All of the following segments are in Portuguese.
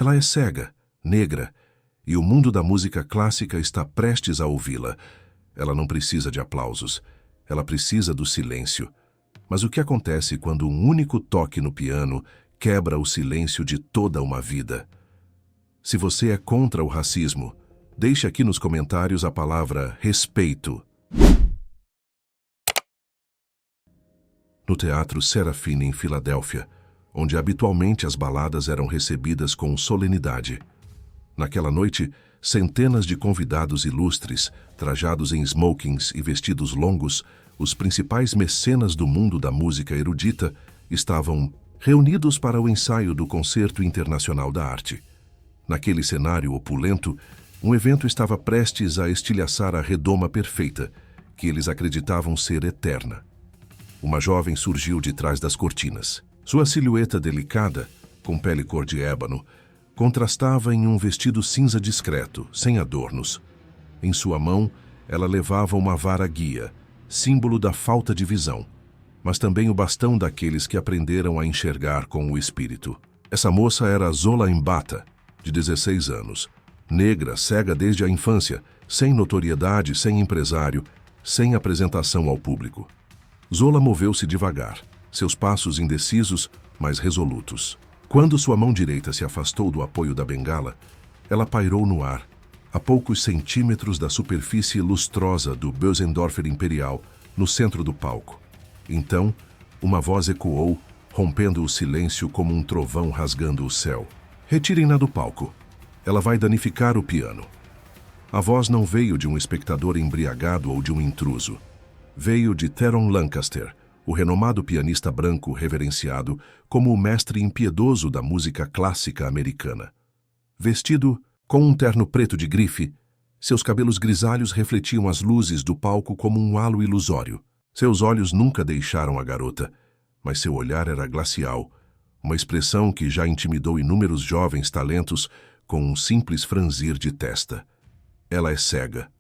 Ela é cega, negra, e o mundo da música clássica está prestes a ouvi-la. Ela não precisa de aplausos, ela precisa do silêncio. Mas o que acontece quando um único toque no piano quebra o silêncio de toda uma vida? Se você é contra o racismo, deixe aqui nos comentários a palavra respeito. No Teatro Serafine, em Filadélfia, onde habitualmente as baladas eram recebidas com solenidade. Naquela noite, centenas de convidados ilustres, trajados em smokings e vestidos longos, os principais mecenas do mundo da música erudita, estavam reunidos para o ensaio do Concerto Internacional da Arte. Naquele cenário opulento, um evento estava prestes a estilhaçar a redoma perfeita, que eles acreditavam ser eterna. Uma jovem surgiu de trás das cortinas. Sua silhueta delicada, com pele cor de ébano, contrastava em um vestido cinza discreto, sem adornos. Em sua mão, ela levava uma vara-guia, símbolo da falta de visão, mas também o bastão daqueles que aprenderam a enxergar com o espírito. Essa moça era Zola Mbata, de 16 anos, negra, cega desde a infância, sem notoriedade, sem empresário, sem apresentação ao público. Zola moveu-se devagar, seus passos indecisos, mas resolutos. Quando sua mão direita se afastou do apoio da bengala, ela pairou no ar, a poucos centímetros da superfície lustrosa do Bösendorfer Imperial, no centro do palco. Então, uma voz ecoou, rompendo o silêncio como um trovão rasgando o céu. Retirem-na do palco. Ela vai danificar o piano. A voz não veio de um espectador embriagado ou de um intruso. Veio de Theron Lancaster, o renomado pianista branco reverenciado como o mestre impiedoso da música clássica americana. Vestido com um terno preto de grife, seus cabelos grisalhos refletiam as luzes do palco como um halo ilusório. Seus olhos nunca deixaram a garota, mas seu olhar era glacial, uma expressão que já intimidou inúmeros jovens talentos com um simples franzir de testa. Ela é cega.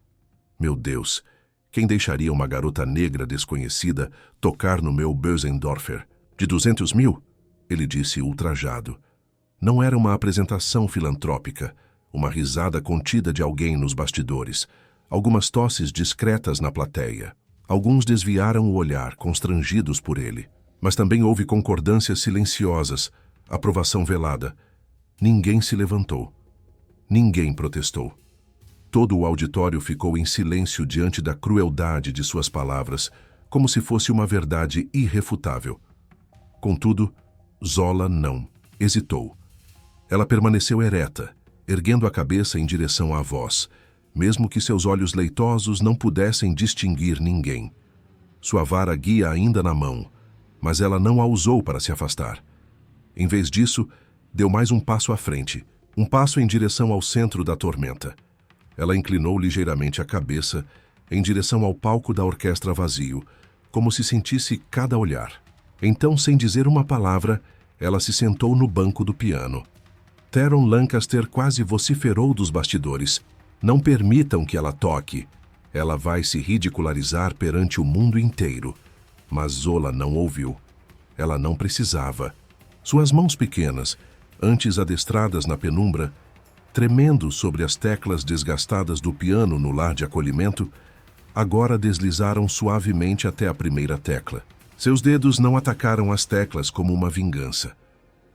Meu Deus! Quem deixaria uma garota negra desconhecida tocar no meu Bösendorfer? De 200 mil? Ele disse ultrajado. Não era uma apresentação filantrópica, uma risada contida de alguém nos bastidores, algumas tosses discretas na plateia. Alguns desviaram o olhar, constrangidos por ele. Mas também houve concordâncias silenciosas, aprovação velada. Ninguém se levantou. Ninguém protestou. Todo o auditório ficou em silêncio diante da crueldade de suas palavras, como se fosse uma verdade irrefutável. Contudo, Zola não hesitou. Ela permaneceu ereta, erguendo a cabeça em direção à voz, mesmo que seus olhos leitosos não pudessem distinguir ninguém. Sua vara-guia ainda na mão, mas ela não a usou para se afastar. Em vez disso, deu mais um passo à frente, um passo em direção ao centro da tormenta. Ela inclinou ligeiramente a cabeça em direção ao palco da orquestra vazio, como se sentisse cada olhar. Então, sem dizer uma palavra, ela se sentou no banco do piano. Theron Lancaster quase vociferou dos bastidores. Não permitam que ela toque. Ela vai se ridicularizar perante o mundo inteiro. Mas Zola não ouviu. Ela não precisava. Suas mãos pequenas, antes adestradas na penumbra, tremendo sobre as teclas desgastadas do piano no lar de acolhimento, agora deslizaram suavemente até a primeira tecla. Seus dedos não atacaram as teclas como uma vingança.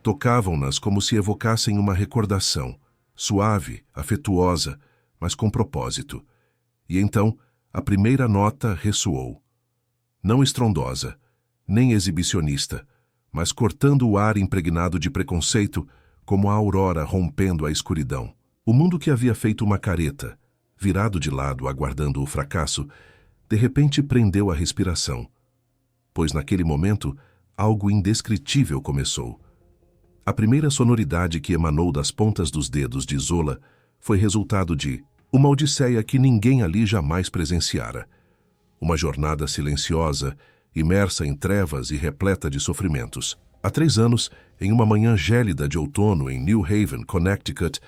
Tocavam-nas como se evocassem uma recordação, suave, afetuosa, mas com propósito. E então, a primeira nota ressoou. Não estrondosa, nem exibicionista, mas cortando o ar impregnado de preconceito, como a aurora rompendo a escuridão. O mundo que havia feito uma careta, virado de lado aguardando o fracasso, de repente prendeu a respiração. Pois naquele momento, algo indescritível começou. A primeira sonoridade que emanou das pontas dos dedos de Zola foi resultado de uma odisseia que ninguém ali jamais presenciara. Uma jornada silenciosa, imersa em trevas e repleta de sofrimentos. Há 3 anos, em uma manhã gélida de outono em New Haven, Connecticut,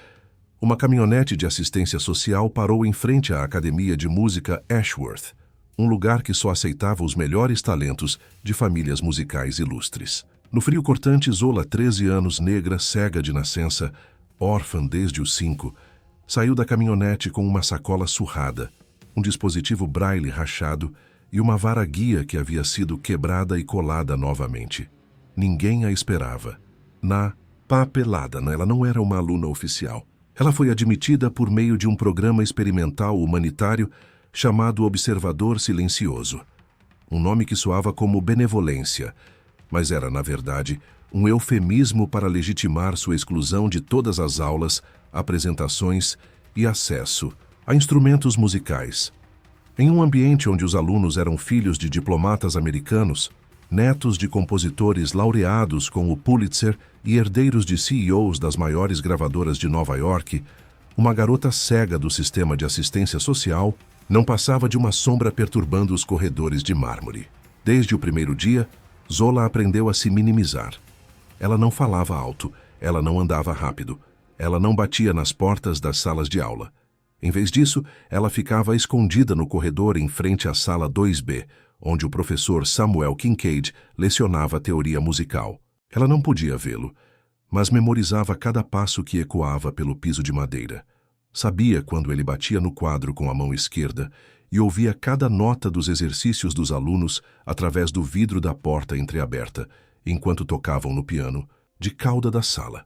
uma caminhonete de assistência social parou em frente à Academia de Música Ashworth, um lugar que só aceitava os melhores talentos de famílias musicais ilustres. No frio cortante, Zola, 13 anos, negra, cega de nascença, órfã desde os 5, saiu da caminhonete com uma sacola surrada, um dispositivo braille rachado e uma vara-guia que havia sido quebrada e colada novamente. Ninguém a esperava. Na papelada, ela não era uma aluna oficial. Ela foi admitida por meio de um programa experimental humanitário chamado Observador Silencioso. Um nome que soava como benevolência, mas era, na verdade, um eufemismo para legitimar sua exclusão de todas as aulas, apresentações e acesso a instrumentos musicais. Em um ambiente onde os alunos eram filhos de diplomatas americanos, netos de compositores laureados com o Pulitzer e herdeiros de CEOs das maiores gravadoras de Nova York, uma garota cega do sistema de assistência social não passava de uma sombra perturbando os corredores de mármore. Desde o primeiro dia, Zola aprendeu a se minimizar. Ela não falava alto, ela não andava rápido, ela não batia nas portas das salas de aula. Em vez disso, ela ficava escondida no corredor em frente à sala 2B, onde o professor Samuel Kincaid lecionava teoria musical. Ela não podia vê-lo, mas memorizava cada passo que ecoava pelo piso de madeira. Sabia quando ele batia no quadro com a mão esquerda e ouvia cada nota dos exercícios dos alunos através do vidro da porta entreaberta, enquanto tocavam no piano, de cauda da sala.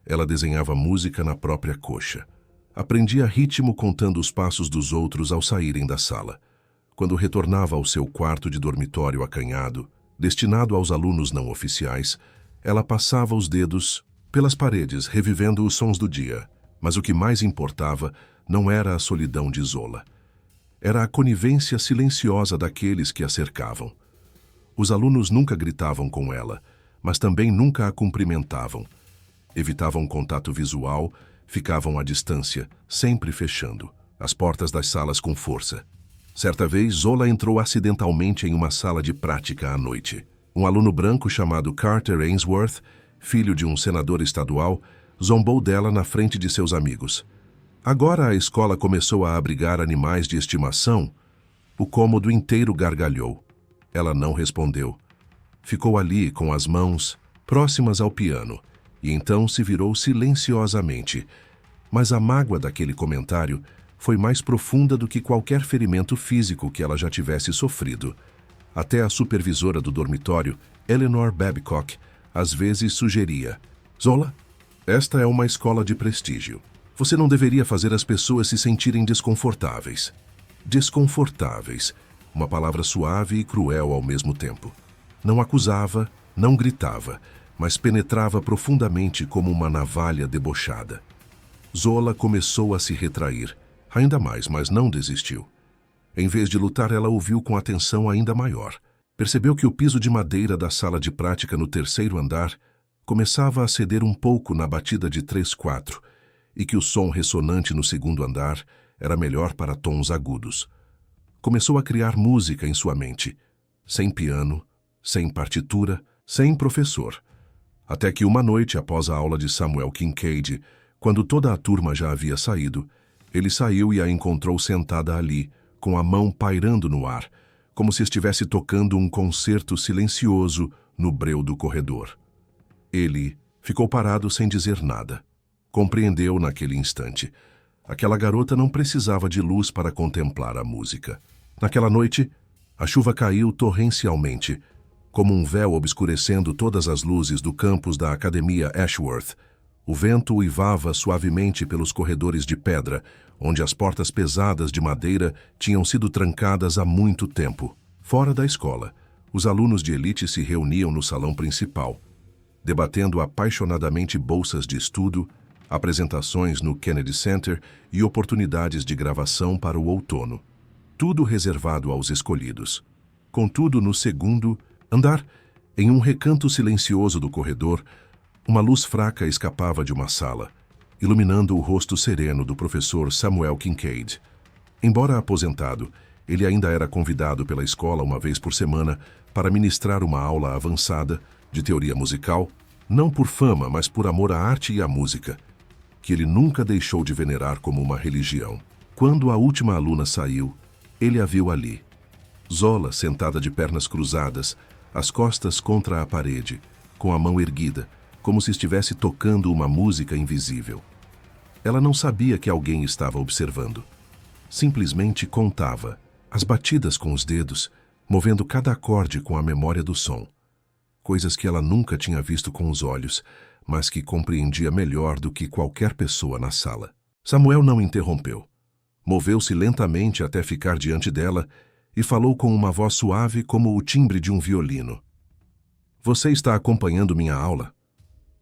Ela desenhava música na própria coxa. Aprendia ritmo contando os passos dos outros ao saírem da sala. Quando retornava ao seu quarto de dormitório acanhado, destinado aos alunos não oficiais, ela passava os dedos pelas paredes, revivendo os sons do dia. Mas o que mais importava não era a solidão de Zola. Era a conivência silenciosa daqueles que a cercavam. Os alunos nunca gritavam com ela, mas também nunca a cumprimentavam. Evitavam contato visual, ficavam à distância, sempre fechando as portas das salas com força. Certa vez, Zola entrou acidentalmente em uma sala de prática à noite. Um aluno branco chamado Carter Ainsworth, filho de um senador estadual, zombou dela na frente de seus amigos. Agora a escola começou a abrigar animais de estimação. O cômodo inteiro gargalhou. Ela não respondeu. Ficou ali com as mãos próximas ao piano e então se virou silenciosamente. Mas a mágoa daquele comentário foi mais profunda do que qualquer ferimento físico que ela já tivesse sofrido. Até a supervisora do dormitório, Eleanor Babcock, às vezes sugeria: Zola, esta é uma escola de prestígio. Você não deveria fazer as pessoas se sentirem desconfortáveis. Desconfortáveis, uma palavra suave e cruel ao mesmo tempo. Não acusava, não gritava, mas penetrava profundamente como uma navalha debochada. Zola começou a se retrair, ainda mais, mas não desistiu. Em vez de lutar, ela ouviu com atenção ainda maior. Percebeu que o piso de madeira da sala de prática no 3º andar começava a ceder um pouco na batida de 3/4 e que o som ressonante no 2º andar era melhor para tons agudos. Começou a criar música em sua mente, sem piano, sem partitura, sem professor. Até que uma noite, após a aula de Samuel Kincaid, quando toda a turma já havia saído, ele saiu e a encontrou sentada ali, com a mão pairando no ar, como se estivesse tocando um concerto silencioso no breu do corredor. Ele ficou parado sem dizer nada. Compreendeu naquele instante. Aquela garota não precisava de luz para contemplar a música. Naquela noite, a chuva caiu torrencialmente, como um véu obscurecendo todas as luzes do campus da Academia Ashworth. O vento uivava suavemente pelos corredores de pedra, onde as portas pesadas de madeira tinham sido trancadas há muito tempo. Fora da escola, os alunos de elite se reuniam no salão principal, debatendo apaixonadamente bolsas de estudo, apresentações no Kennedy Center e oportunidades de gravação para o outono. Tudo reservado aos escolhidos. Contudo, no 2º andar, em um recanto silencioso do corredor, uma luz fraca escapava de uma sala, iluminando o rosto sereno do professor Samuel Kincaid. Embora aposentado, ele ainda era convidado pela escola uma vez por semana para ministrar uma aula avançada de teoria musical, não por fama, mas por amor à arte e à música, que ele nunca deixou de venerar como uma religião. Quando a última aluna saiu, ele a viu ali. Zola, sentada de pernas cruzadas, as costas contra a parede, com a mão erguida, como se estivesse tocando uma música invisível. Ela não sabia que alguém estava observando. Simplesmente contava as batidas com os dedos, movendo cada acorde com a memória do som. Coisas que ela nunca tinha visto com os olhos, mas que compreendia melhor do que qualquer pessoa na sala. Samuel não interrompeu. Moveu-se lentamente até ficar diante dela e falou com uma voz suave como o timbre de um violino. Você está acompanhando minha aula?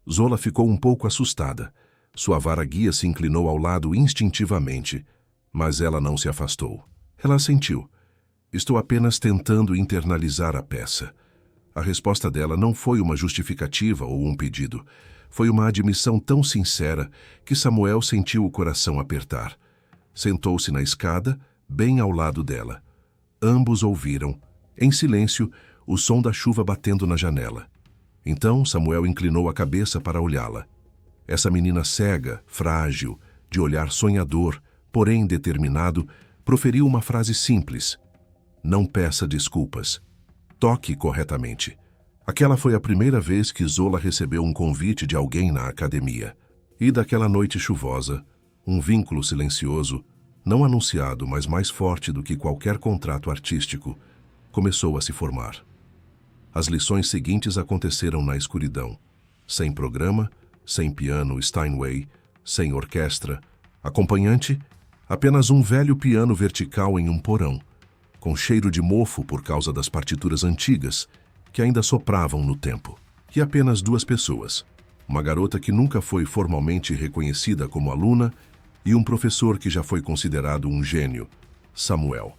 Zola ficou um pouco assustada. Sua vara-guia se inclinou ao lado instintivamente, mas ela não se afastou. Ela assentiu. Estou apenas tentando internalizar a peça. A resposta dela não foi uma justificativa ou um pedido. Foi uma admissão tão sincera que Samuel sentiu o coração apertar. Sentou-se na escada, bem ao lado dela. Ambos ouviram, em silêncio, o som da chuva batendo na janela. Então Samuel inclinou a cabeça para olhá-la. Essa menina cega, frágil, de olhar sonhador, porém determinado, proferiu uma frase simples. Não peça desculpas. Toque corretamente. Aquela foi a primeira vez que Zola recebeu um convite de alguém na academia. E daquela noite chuvosa, um vínculo silencioso, não anunciado, mas mais forte do que qualquer contrato artístico, começou a se formar. As lições seguintes aconteceram na escuridão, sem programa, sem piano Steinway, sem orquestra, acompanhante, apenas um velho piano vertical em um porão, com cheiro de mofo por causa das partituras antigas, que ainda sopravam no tempo. E apenas duas pessoas, uma garota que nunca foi formalmente reconhecida como aluna e um professor que já foi considerado um gênio, Samuel.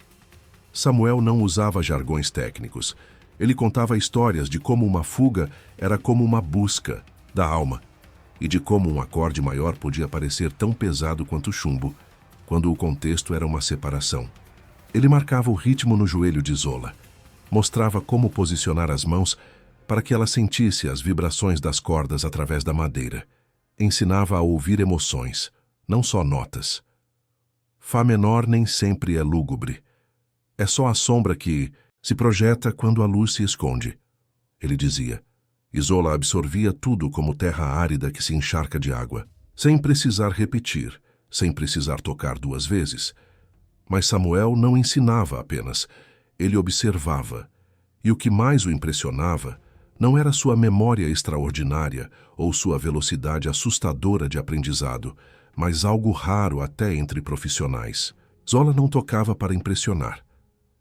Samuel não usava jargões técnicos. Ele contava histórias de como uma fuga era como uma busca da alma e de como um acorde maior podia parecer tão pesado quanto chumbo, quando o contexto era uma separação. Ele marcava o ritmo no joelho de Zola, mostrava como posicionar as mãos para que ela sentisse as vibrações das cordas através da madeira. Ensinava a ouvir emoções, não só notas. Fá menor nem sempre é lúgubre. É só a sombra que se projeta quando a luz se esconde, ele dizia. Zola absorvia tudo como terra árida que se encharca de água, sem precisar repetir, sem precisar tocar duas vezes. Mas Samuel não ensinava apenas, ele observava. E o que mais o impressionava não era sua memória extraordinária ou sua velocidade assustadora de aprendizado, mas algo raro até entre profissionais. Zola não tocava para impressionar.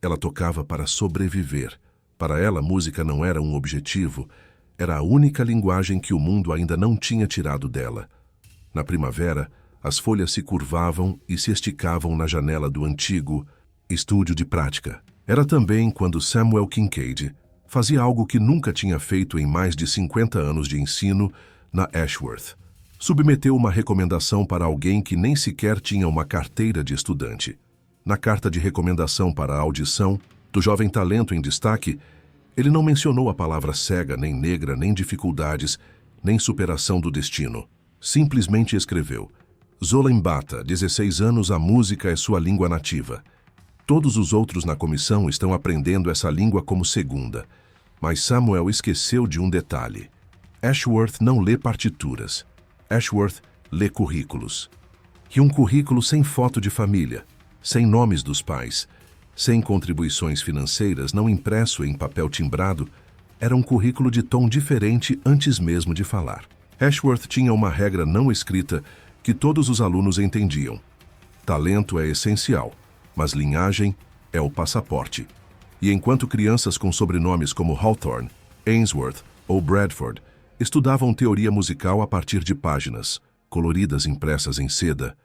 Ela tocava para sobreviver. Para ela, música não era um objetivo, era a única linguagem que o mundo ainda não tinha tirado dela. Na primavera, as folhas se curvavam e se esticavam na janela do antigo estúdio de prática. Era também quando Samuel Kincaid fazia algo que nunca tinha feito em mais de 50 anos de ensino na Ashworth. Submeteu uma recomendação para alguém que nem sequer tinha uma carteira de estudante. Na carta de recomendação para a audição do jovem talento em destaque, ele não mencionou a palavra cega, nem negra, nem dificuldades, nem superação do destino. Simplesmente escreveu: Zola Mbata, 16 anos, a música é sua língua nativa. Todos os outros na comissão estão aprendendo essa língua como segunda. Mas Samuel esqueceu de um detalhe. Ashworth não lê partituras. Ashworth lê currículos. E um currículo sem foto de família, sem nomes dos pais, sem contribuições financeiras, não impresso em papel timbrado, era um currículo de tom diferente antes mesmo de falar. Ashworth tinha uma regra não escrita que todos os alunos entendiam. Talento é essencial, mas linhagem é o passaporte. E enquanto crianças com sobrenomes como Hawthorne, Ainsworth ou Bradford estudavam teoria musical a partir de páginas, coloridas impressas em seda,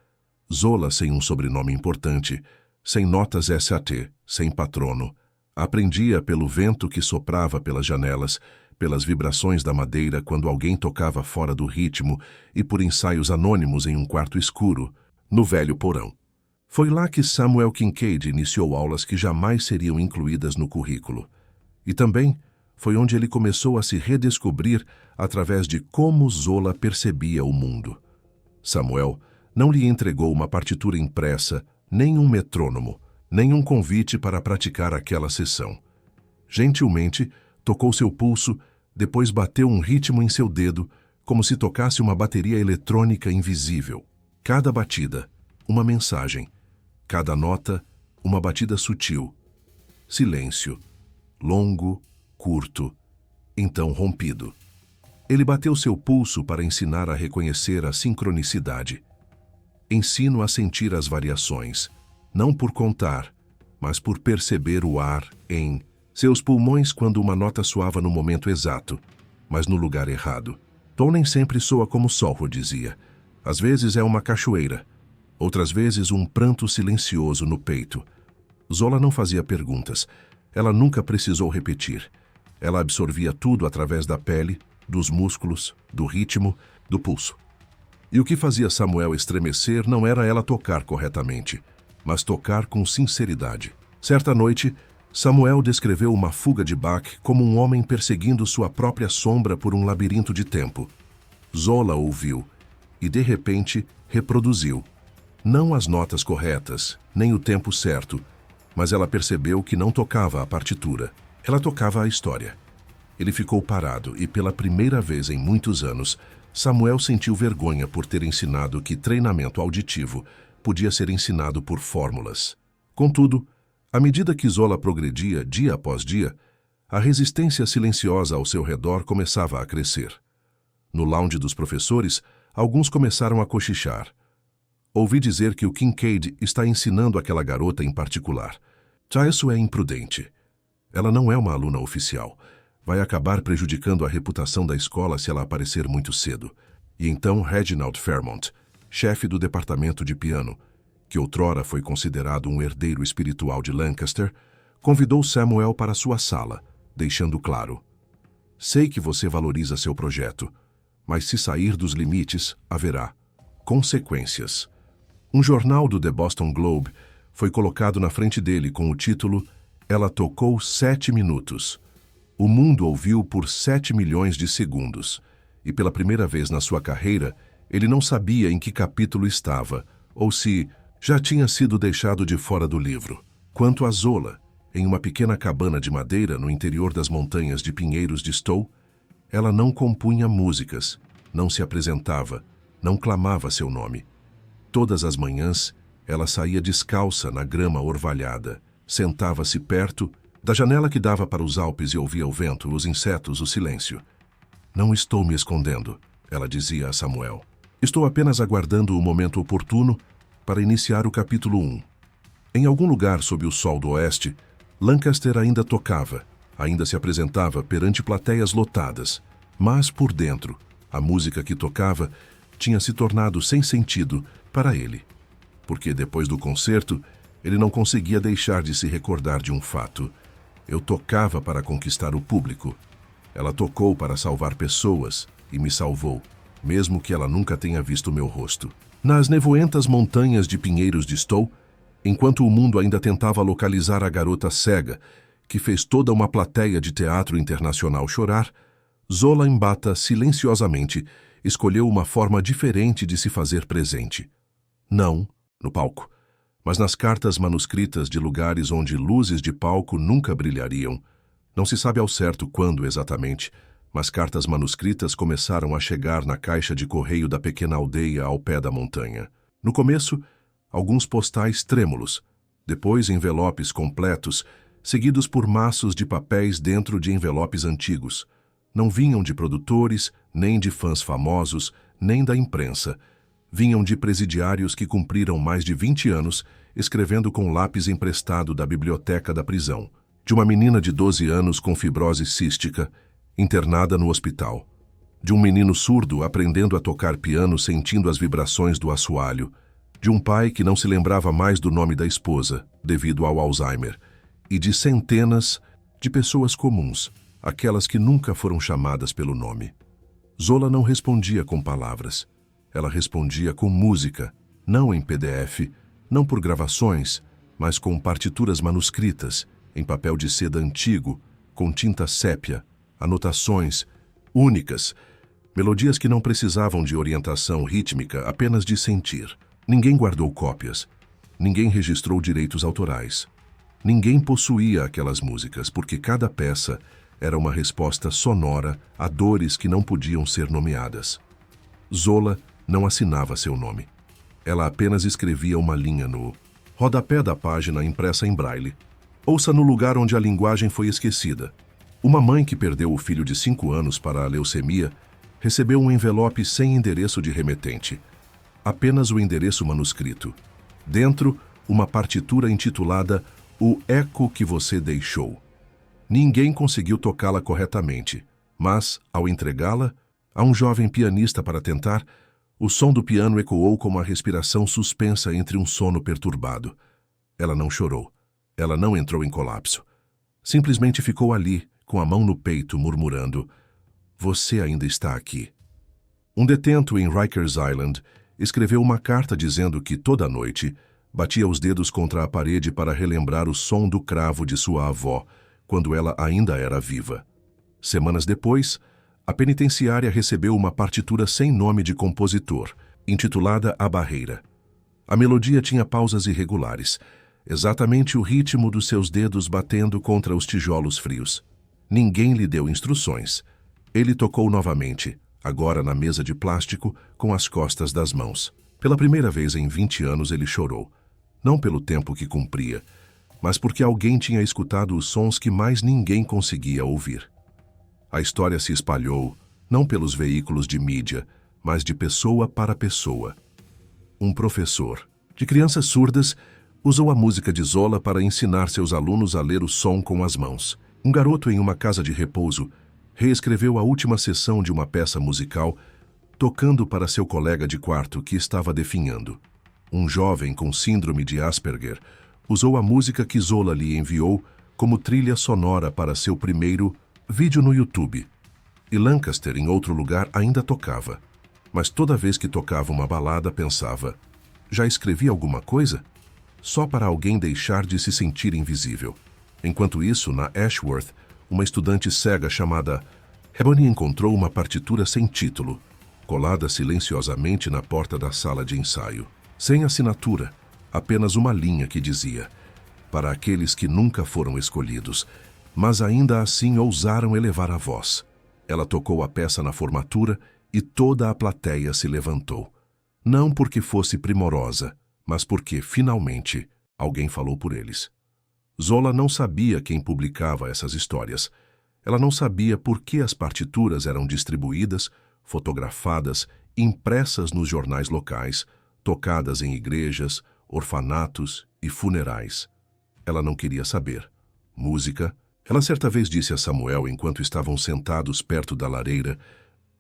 Zola, sem um sobrenome importante, sem notas SAT, sem patrono, aprendia pelo vento que soprava pelas janelas, pelas vibrações da madeira quando alguém tocava fora do ritmo e por ensaios anônimos em um quarto escuro, no velho porão. Foi lá que Samuel Kincaid iniciou aulas que jamais seriam incluídas no currículo. E também foi onde ele começou a se redescobrir através de como Zola percebia o mundo. Samuel não lhe entregou uma partitura impressa, nem um metrônomo, nem um convite para praticar aquela sessão. Gentilmente, tocou seu pulso, depois bateu um ritmo em seu dedo, como se tocasse uma bateria eletrônica invisível. Cada batida, uma mensagem. Cada nota, uma batida sutil. Silêncio. Longo, curto, então rompido. Ele bateu seu pulso para ensinar a reconhecer a sincronicidade. Ensino a sentir as variações, não por contar, mas por perceber o ar em seus pulmões quando uma nota soava no momento exato, mas no lugar errado. Tom nem sempre soa como Solro dizia. Às vezes é uma cachoeira, outras vezes um pranto silencioso no peito. Zola não fazia perguntas. Ela nunca precisou repetir. Ela absorvia tudo através da pele, dos músculos, do ritmo, do pulso. E o que fazia Samuel estremecer não era ela tocar corretamente, mas tocar com sinceridade. Certa noite, Samuel descreveu uma fuga de Bach como um homem perseguindo sua própria sombra por um labirinto de tempo. Zola ouviu e, de repente, reproduziu. Não as notas corretas, nem o tempo certo, mas ela percebeu que não tocava a partitura. Ela tocava a história. Ele ficou parado e, pela primeira vez em muitos anos, Samuel sentiu vergonha por ter ensinado que treinamento auditivo podia ser ensinado por fórmulas. Contudo, à medida que Zola progredia dia após dia, a resistência silenciosa ao seu redor começava a crescer. No lounge dos professores, alguns começaram a cochichar. Ouvi dizer que o Kincaid está ensinando aquela garota em particular. Já isso é imprudente. Ela não é uma aluna oficial. Vai acabar prejudicando a reputação da escola se ela aparecer muito cedo. E então Reginald Fairmont, chefe do departamento de piano, que outrora foi considerado um herdeiro espiritual de Lancaster, convidou Samuel para sua sala, deixando claro: sei que você valoriza seu projeto, mas se sair dos limites, haverá consequências. Um jornal do The Boston Globe foi colocado na frente dele com o título Ela tocou 7 minutos. O mundo ouviu por 7 milhões de segundos, e pela primeira vez na sua carreira, ele não sabia em que capítulo estava, ou se já tinha sido deixado de fora do livro. Quanto a Zola, em uma pequena cabana de madeira no interior das montanhas de Pinheiros de Stowe, ela não compunha músicas, não se apresentava, não clamava seu nome. Todas as manhãs, ela saía descalça na grama orvalhada, sentava-se perto da janela que dava para os Alpes e ouvia o vento, os insetos, o silêncio. Não estou me escondendo, ela dizia a Samuel. Estou apenas aguardando o momento oportuno para iniciar o capítulo 1. Em algum lugar sob o sol do oeste, Lancaster ainda tocava, ainda se apresentava perante plateias lotadas, mas por dentro, a música que tocava tinha se tornado sem sentido para ele, porque depois do concerto, ele não conseguia deixar de se recordar de um fato. Eu tocava para conquistar o público. Ela tocou para salvar pessoas e me salvou, mesmo que ela nunca tenha visto meu rosto. Nas nevoentas montanhas de Pinheiros de Stowe, enquanto o mundo ainda tentava localizar a garota cega, que fez toda uma plateia de teatro internacional chorar, Zola Mbata silenciosamente escolheu uma forma diferente de se fazer presente. Não no palco, mas nas cartas manuscritas de lugares onde luzes de palco nunca brilhariam. Não se sabe ao certo quando exatamente, mas cartas manuscritas começaram a chegar na caixa de correio da pequena aldeia ao pé da montanha. No começo, alguns postais trêmulos, depois envelopes completos, seguidos por maços de papéis dentro de envelopes antigos. Não vinham de produtores, nem de fãs famosos, nem da imprensa. Vinham de presidiários que cumpriram mais de 20 anos escrevendo com lápis emprestado da biblioteca da prisão. De uma menina de 12 anos com fibrose cística, internada no hospital. De um menino surdo aprendendo a tocar piano sentindo as vibrações do assoalho. De um pai que não se lembrava mais do nome da esposa, devido ao Alzheimer. E de centenas de pessoas comuns, aquelas que nunca foram chamadas pelo nome. Zola não respondia com palavras. Ela respondia com música, não em PDF, não por gravações, mas com partituras manuscritas, em papel de seda antigo, com tinta sépia, anotações únicas, melodias que não precisavam de orientação rítmica, apenas de sentir. Ninguém guardou cópias, ninguém registrou direitos autorais. Ninguém possuía aquelas músicas, porque cada peça era uma resposta sonora a dores que não podiam ser nomeadas. Zola não assinava seu nome. Ela apenas escrevia uma linha no rodapé da página impressa em braille. Ouça no lugar onde a linguagem foi esquecida. Uma mãe que perdeu o filho de 5 anos para a leucemia recebeu um envelope sem endereço de remetente. Apenas o endereço manuscrito. Dentro, uma partitura intitulada O Eco que Você Deixou. Ninguém conseguiu tocá-la corretamente, mas, ao entregá-la a um jovem pianista para tentar, o som do piano ecoou como a respiração suspensa entre um sono perturbado. Ela não chorou. Ela não entrou em colapso. Simplesmente ficou ali, com a mão no peito, murmurando: "Você ainda está aqui." Um detento em Rikers Island escreveu uma carta dizendo que, toda noite, batia os dedos contra a parede para relembrar o som do cravo de sua avó, quando ela ainda era viva. Semanas depois, a penitenciária recebeu uma partitura sem nome de compositor, intitulada A Barreira. A melodia tinha pausas irregulares, exatamente o ritmo dos seus dedos batendo contra os tijolos frios. Ninguém lhe deu instruções. Ele tocou novamente, agora na mesa de plástico, com as costas das mãos. Pela primeira vez em 20 anos ele chorou, não pelo tempo que cumpria, mas porque alguém tinha escutado os sons que mais ninguém conseguia ouvir. A história se espalhou, não pelos veículos de mídia, mas de pessoa para pessoa. Um professor, de crianças surdas, usou a música de Zola para ensinar seus alunos a ler o som com as mãos. Um garoto em uma casa de repouso reescreveu a última sessão de uma peça musical, tocando para seu colega de quarto que estava definhando. Um jovem com síndrome de Asperger usou a música que Zola lhe enviou como trilha sonora para seu primeiro vídeo no YouTube. E Lancaster, em outro lugar, ainda tocava. Mas toda vez que tocava uma balada, pensava: já escrevi alguma coisa? Só para alguém deixar de se sentir invisível. Enquanto isso, na Ashworth, uma estudante cega chamada Ebony encontrou uma partitura sem título, colada silenciosamente na porta da sala de ensaio. Sem assinatura, apenas uma linha que dizia: para aqueles que nunca foram escolhidos, mas ainda assim ousaram elevar a voz. Ela tocou a peça na formatura e toda a plateia se levantou. Não porque fosse primorosa, mas porque, finalmente, alguém falou por eles. Zola não sabia quem publicava essas histórias. Ela não sabia por que as partituras eram distribuídas, fotografadas, impressas nos jornais locais, tocadas em igrejas, orfanatos e funerais. Ela não queria saber. Música, ela certa vez disse a Samuel enquanto estavam sentados perto da lareira,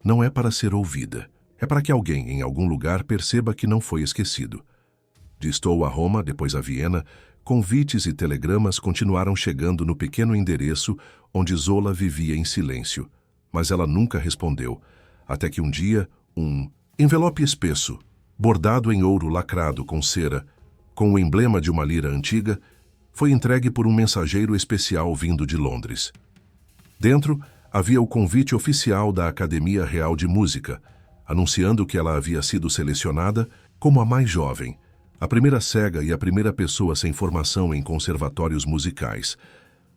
não é para ser ouvida. É para que alguém em algum lugar perceba que não foi esquecido. De Stowe a Roma, depois a Viena, convites e telegramas continuaram chegando no pequeno endereço onde Zola vivia em silêncio. Mas ela nunca respondeu, até que um dia, um envelope espesso, bordado em ouro lacrado com cera, com o emblema de uma lira antiga, foi entregue por um mensageiro especial vindo de Londres. Dentro havia o convite oficial da Academia Real de Música, anunciando que ela havia sido selecionada como a mais jovem, a primeira cega e a primeira pessoa sem formação em conservatórios musicais,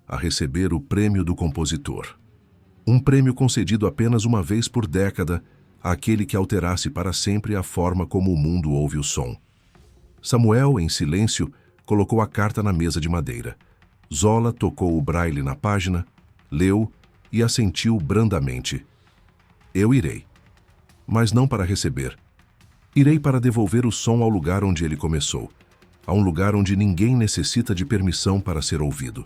a receber o Prêmio do Compositor. Um prêmio concedido apenas uma vez por década àquele que alterasse para sempre a forma como o mundo ouve o som. Samuel, em silêncio, colocou a carta na mesa de madeira. Zola tocou o braille na página, leu e assentiu brandamente. Eu irei. Mas não para receber. Irei para devolver o som ao lugar onde ele começou, a um lugar onde ninguém necessita de permissão para ser ouvido.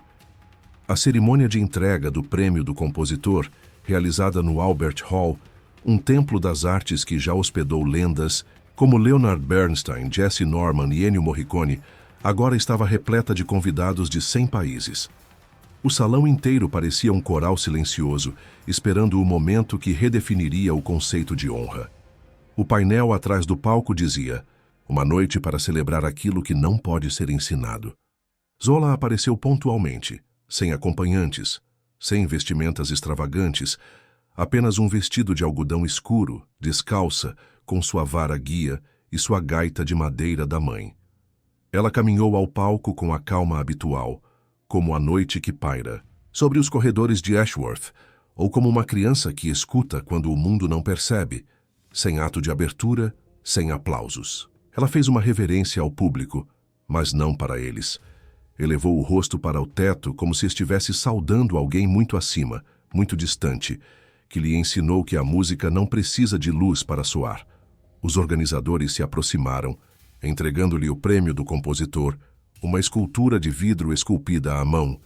A cerimônia de entrega do Prêmio do Compositor, realizada no Albert Hall, um templo das artes que já hospedou lendas como Leonard Bernstein, Jesse Norman e Ennio Morricone, agora estava repleta de convidados de 100 países. O salão inteiro parecia um coral silencioso, esperando o momento que redefiniria o conceito de honra. O painel atrás do palco dizia: uma noite para celebrar aquilo que não pode ser ensinado. Zola apareceu pontualmente, sem acompanhantes, sem vestimentas extravagantes, apenas um vestido de algodão escuro, descalça, com sua vara guia e sua gaita de madeira da mãe. Ela caminhou ao palco com a calma habitual, como a noite que paira, sobre os corredores de Ashworth, ou como uma criança que escuta quando o mundo não percebe, sem ato de abertura, sem aplausos. Ela fez uma reverência ao público, mas não para eles. Elevou o rosto para o teto como se estivesse saudando alguém muito acima, muito distante, que lhe ensinou que a música não precisa de luz para soar. Os organizadores se aproximaram, entregando-lhe o prêmio do compositor, uma escultura de vidro esculpida à mão,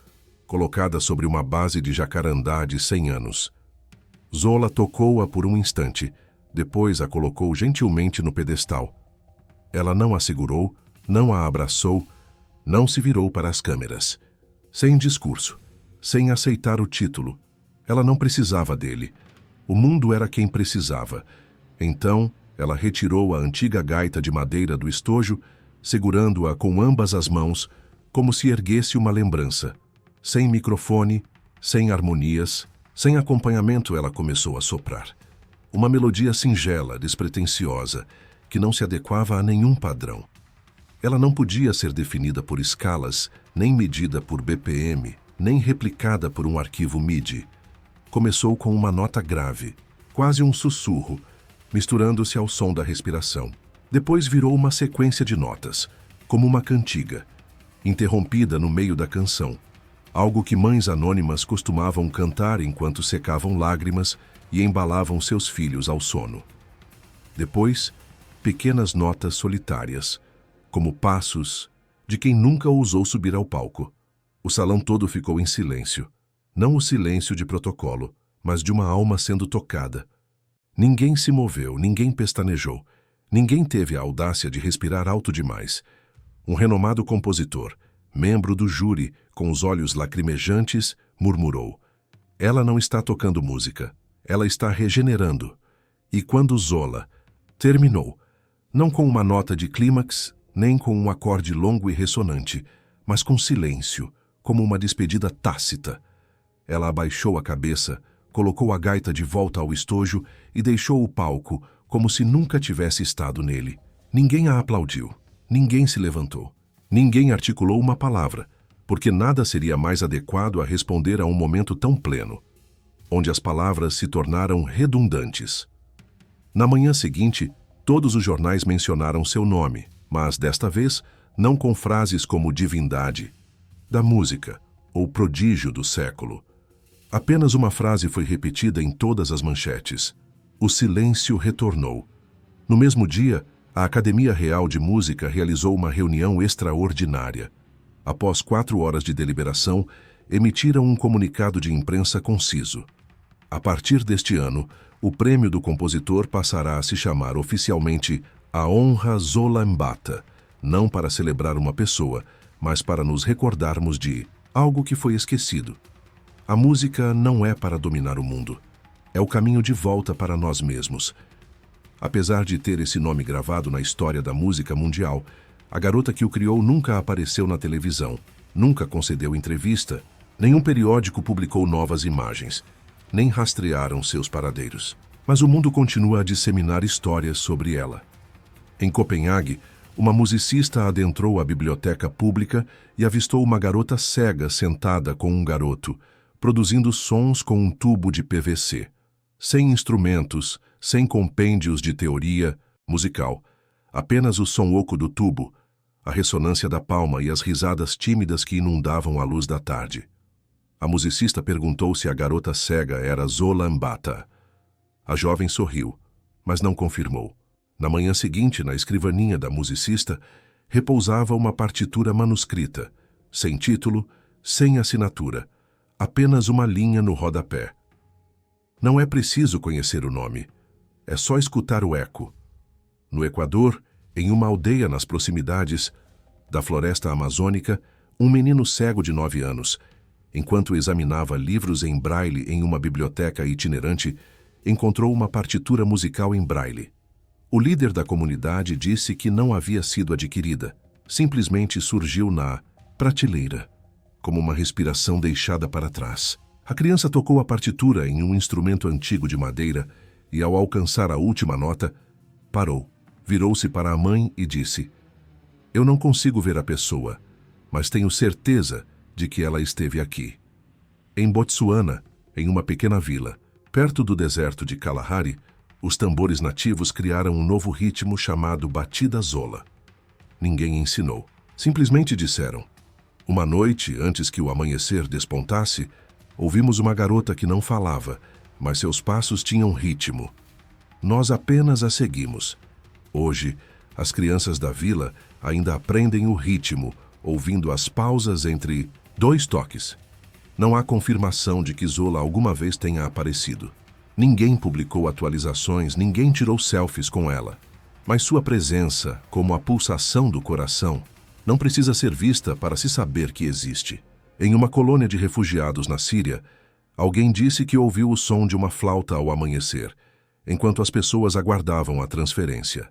colocada sobre uma base de jacarandá de 100 anos. Zola tocou-a por um instante, depois a colocou gentilmente no pedestal. Ela não a segurou, não a abraçou, não se virou para as câmeras. Sem discurso, sem aceitar o título. Ela não precisava dele. O mundo era quem precisava. Então, ela retirou a antiga gaita de madeira do estojo, segurando-a com ambas as mãos, como se erguesse uma lembrança. Sem microfone, sem harmonias, sem acompanhamento, ela começou a soprar. Uma melodia singela, despretensiosa, que não se adequava a nenhum padrão. Ela não podia ser definida por escalas, nem medida por BPM, nem replicada por um arquivo MIDI. Começou com uma nota grave, quase um sussurro, misturando-se ao som da respiração. Depois virou uma sequência de notas, como uma cantiga, interrompida no meio da canção, algo que mães anônimas costumavam cantar enquanto secavam lágrimas e embalavam seus filhos ao sono. Depois, pequenas notas solitárias, como passos de quem nunca ousou subir ao palco. O salão todo ficou em silêncio, não o silêncio de protocolo, mas de uma alma sendo tocada. Ninguém se moveu, ninguém pestanejou, ninguém teve a audácia de respirar alto demais. Um renomado compositor, membro do júri, com os olhos lacrimejantes, murmurou: "Ela não está tocando música, ela está regenerando." E quando Zola terminou, não com uma nota de clímax, nem com um acorde longo e ressonante, mas com silêncio, como uma despedida tácita. Ela abaixou a cabeça, colocou a gaita de volta ao estojo e deixou o palco como se nunca tivesse estado nele. Ninguém a aplaudiu, ninguém se levantou, ninguém articulou uma palavra, porque nada seria mais adequado a responder a um momento tão pleno, onde as palavras se tornaram redundantes. Na manhã seguinte, todos os jornais mencionaram seu nome, mas desta vez não com frases como divindade da música ou prodígio do século. Apenas uma frase foi repetida em todas as manchetes: o silêncio retornou. No mesmo dia, a Academia Real de Música realizou uma reunião extraordinária. Após 4 horas de deliberação, emitiram um comunicado de imprensa conciso. A partir deste ano, o prêmio do compositor passará a se chamar oficialmente a Honra Zola Mbata, não para celebrar uma pessoa, mas para nos recordarmos de algo que foi esquecido. A música não é para dominar o mundo. É o caminho de volta para nós mesmos. Apesar de ter esse nome gravado na história da música mundial, a garota que o criou nunca apareceu na televisão, nunca concedeu entrevista, nenhum periódico publicou novas imagens, nem rastrearam seus paradeiros. Mas o mundo continua a disseminar histórias sobre ela. Em Copenhague, uma musicista adentrou a biblioteca pública e avistou uma garota cega sentada com um garoto, produzindo sons com um tubo de PVC. Sem instrumentos, sem compêndios de teoria musical, apenas o som oco do tubo, a ressonância da palma e as risadas tímidas que inundavam a luz da tarde. A musicista perguntou se a garota cega era Zola Mbata. A jovem sorriu, mas não confirmou. Na manhã seguinte, na escrivaninha da musicista, repousava uma partitura manuscrita, sem título, sem assinatura, apenas uma linha no rodapé. Não é preciso conhecer o nome, é só escutar o eco. No Equador, em uma aldeia nas proximidades da floresta amazônica, um menino cego de 9 anos, enquanto examinava livros em braille em uma biblioteca itinerante, encontrou uma partitura musical em braille. O líder da comunidade disse que não havia sido adquirida, simplesmente surgiu na prateleira, como uma respiração deixada para trás. A criança tocou a partitura em um instrumento antigo de madeira e, ao alcançar a última nota, parou, virou-se para a mãe e disse: "Eu não consigo ver a pessoa, mas tenho certeza de que ela esteve aqui." Em Botsuana, em uma pequena vila, perto do deserto de Kalahari, Os tambores nativos criaram um novo ritmo chamado Batida Zola. Ninguém ensinou. Simplesmente disseram. Uma noite, antes que o amanhecer despontasse, ouvimos uma garota que não falava, mas seus passos tinham ritmo. Nós apenas a seguimos. Hoje, as crianças da vila ainda aprendem o ritmo, ouvindo as pausas entre 2 toques. Não há confirmação de que Zola alguma vez tenha aparecido. Ninguém publicou atualizações, ninguém tirou selfies com ela. Mas sua presença, como a pulsação do coração, não precisa ser vista para se saber que existe. Em uma colônia de refugiados na Síria, alguém disse que ouviu o som de uma flauta ao amanhecer, enquanto as pessoas aguardavam a transferência.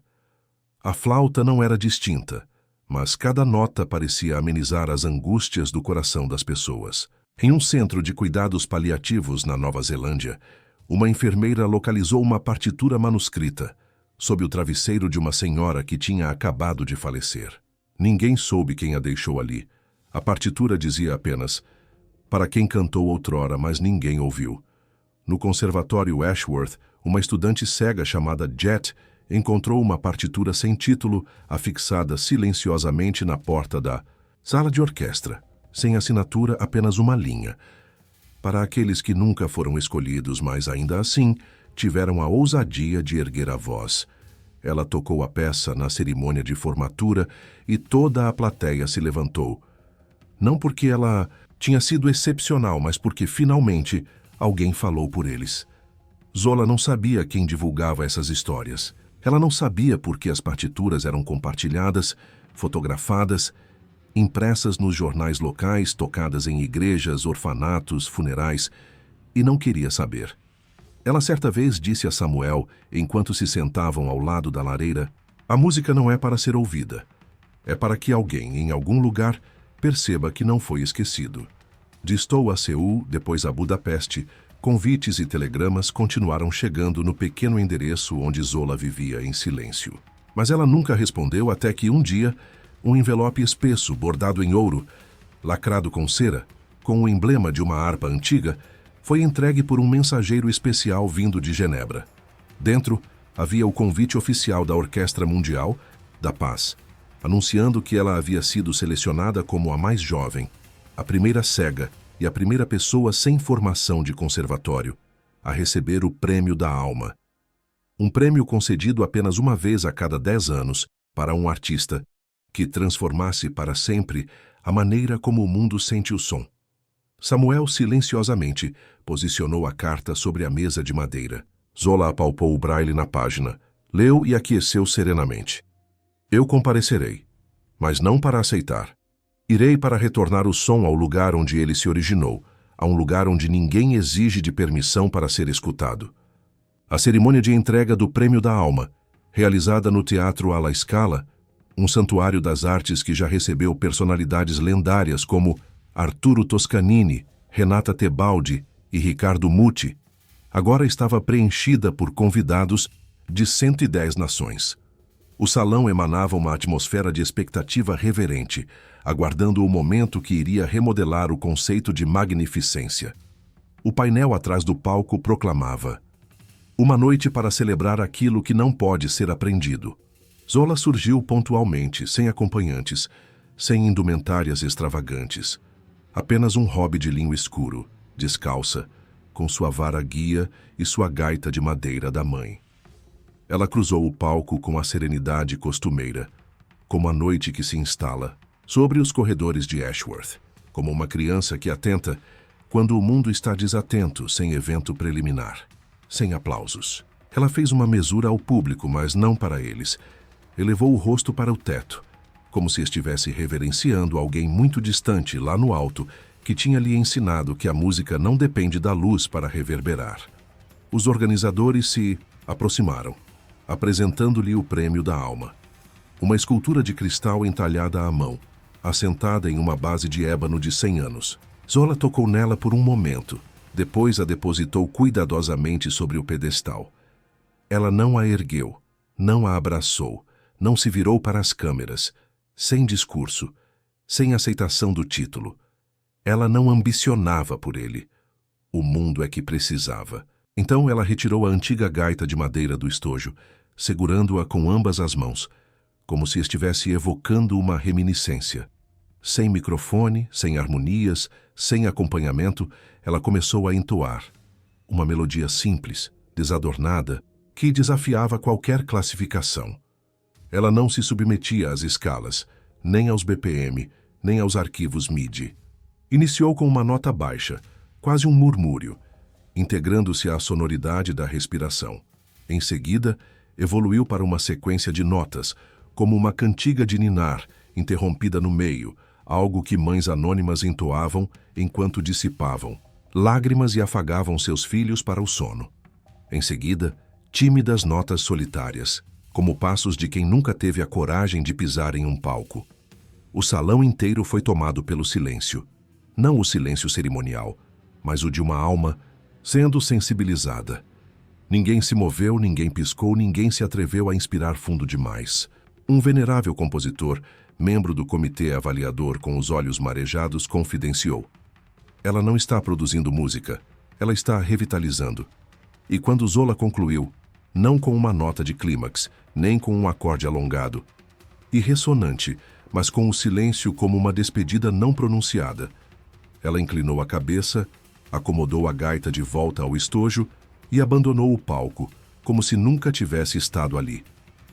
A flauta não era distinta, mas cada nota parecia amenizar as angústias do coração das pessoas. Em um centro de cuidados paliativos na Nova Zelândia, uma enfermeira localizou uma partitura manuscrita, sob o travesseiro de uma senhora que tinha acabado de falecer. Ninguém soube quem a deixou ali. A partitura dizia apenas, para quem cantou outrora, mas ninguém ouviu. No conservatório Ashworth, uma estudante cega chamada Jet encontrou uma partitura sem título afixada silenciosamente na porta da sala de orquestra, sem assinatura, apenas uma linha. Para aqueles que nunca foram escolhidos, mas ainda assim tiveram a ousadia de erguer a voz. Ela tocou a peça na cerimônia de formatura e toda a plateia se levantou. Não porque ela tinha sido excepcional, mas porque finalmente alguém falou por eles. Zola não sabia quem divulgava essas histórias. Ela não sabia por que as partituras eram compartilhadas, fotografadas, impressas nos jornais locais, tocadas em igrejas, orfanatos, funerais, e não queria saber. Ela certa vez disse a Samuel, enquanto se sentavam ao lado da lareira, a música não é para ser ouvida. É para que alguém, em algum lugar, perceba que não foi esquecido. De Stow a Seul, depois a Budapeste, convites e telegramas continuaram chegando no pequeno endereço onde Zola vivia em silêncio. Mas ela nunca respondeu até que um dia, um envelope espesso, bordado em ouro, lacrado com cera, com o emblema de uma harpa antiga, foi entregue por um mensageiro especial vindo de Genebra. Dentro, havia o convite oficial da Orquestra Mundial da Paz, anunciando que ela havia sido selecionada como a mais jovem, a primeira cega e a primeira pessoa sem formação de conservatório a receber o Prêmio da Alma. Um prêmio concedido apenas uma vez a cada 10 anos para um artista que transformasse para sempre a maneira como o mundo sente o som. Samuel silenciosamente posicionou a carta sobre a mesa de madeira. Zola apalpou o braille na página, leu e aqueceu serenamente. Eu comparecerei, mas não para aceitar. Irei para retornar o som ao lugar onde ele se originou, a um lugar onde ninguém exige de permissão para ser escutado. A cerimônia de entrega do Prêmio da Alma, realizada no Teatro alla Scala, um santuário das artes que já recebeu personalidades lendárias como Arturo Toscanini, Renata Tebaldi e Ricardo Muti, agora estava preenchida por convidados de 110 nações. O salão emanava uma atmosfera de expectativa reverente, aguardando o momento que iria remodelar o conceito de magnificência. O painel atrás do palco proclamava: uma noite para celebrar aquilo que não pode ser aprendido. Zola surgiu pontualmente, sem acompanhantes, sem indumentárias extravagantes. Apenas um hobby de linho escuro, descalça, com sua vara guia e sua gaita de madeira da mãe. Ela cruzou o palco com a serenidade costumeira, como a noite que se instala sobre os corredores de Ashworth, como uma criança que atenta quando o mundo está desatento, sem evento preliminar, sem aplausos. Ela fez uma mesura ao público, mas não para eles. Elevou o rosto para o teto, como se estivesse reverenciando alguém muito distante lá no alto que tinha lhe ensinado que a música não depende da luz para reverberar. Os organizadores se aproximaram, apresentando-lhe o Prêmio da Alma. Uma escultura de cristal entalhada à mão, assentada em uma base de ébano de 100 anos. Zola tocou nela por um momento, depois a depositou cuidadosamente sobre o pedestal. Ela não a ergueu, não a abraçou, não se virou para as câmeras, sem discurso, sem aceitação do título. Ela não ambicionava por ele. O mundo é que precisava. Então ela retirou a antiga gaita de madeira do estojo, segurando-a com ambas as mãos, como se estivesse evocando uma reminiscência. Sem microfone, sem harmonias, sem acompanhamento, ela começou a entoar. Uma melodia simples, desadornada, que desafiava qualquer classificação. Ela não se submetia às escalas, nem aos BPM, nem aos arquivos MIDI. Iniciou com uma nota baixa, quase um murmúrio, integrando-se à sonoridade da respiração. Em seguida, evoluiu para uma sequência de notas, como uma cantiga de ninar, interrompida no meio, algo que mães anônimas entoavam enquanto dissipavam lágrimas e afagavam seus filhos para o sono. Em seguida, tímidas notas solitárias, como passos de quem nunca teve a coragem de pisar em um palco. O salão inteiro foi tomado pelo silêncio. Não o silêncio cerimonial, mas o de uma alma sendo sensibilizada. Ninguém se moveu, ninguém piscou, ninguém se atreveu a inspirar fundo demais. Um venerável compositor, membro do comitê avaliador com os olhos marejados, confidenciou: ela não está produzindo música, ela está revitalizando. E quando Zola concluiu, não com uma nota de clímax, nem com um acorde alongado e ressonante, mas com o silêncio como uma despedida não pronunciada, ela inclinou a cabeça, acomodou a gaita de volta ao estojo e abandonou o palco, como se nunca tivesse estado ali.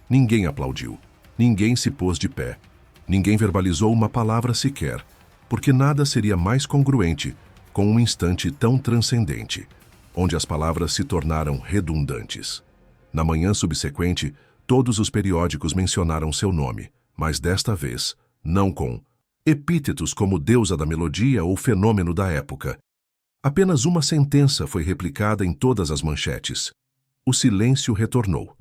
Ninguém aplaudiu, ninguém se pôs de pé, ninguém verbalizou uma palavra sequer, porque nada seria mais congruente com um instante tão transcendente, onde as palavras se tornaram redundantes. Na manhã subsequente, todos os periódicos mencionaram seu nome, mas desta vez, não com epítetos como deusa da melodia ou fenômeno da época. Apenas uma sentença foi replicada em todas as manchetes. O silêncio retornou.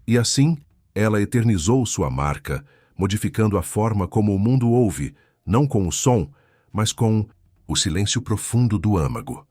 E assim, ela eternizou sua marca, modificando a forma como o mundo ouve, não com o som, mas com o silêncio profundo do âmago.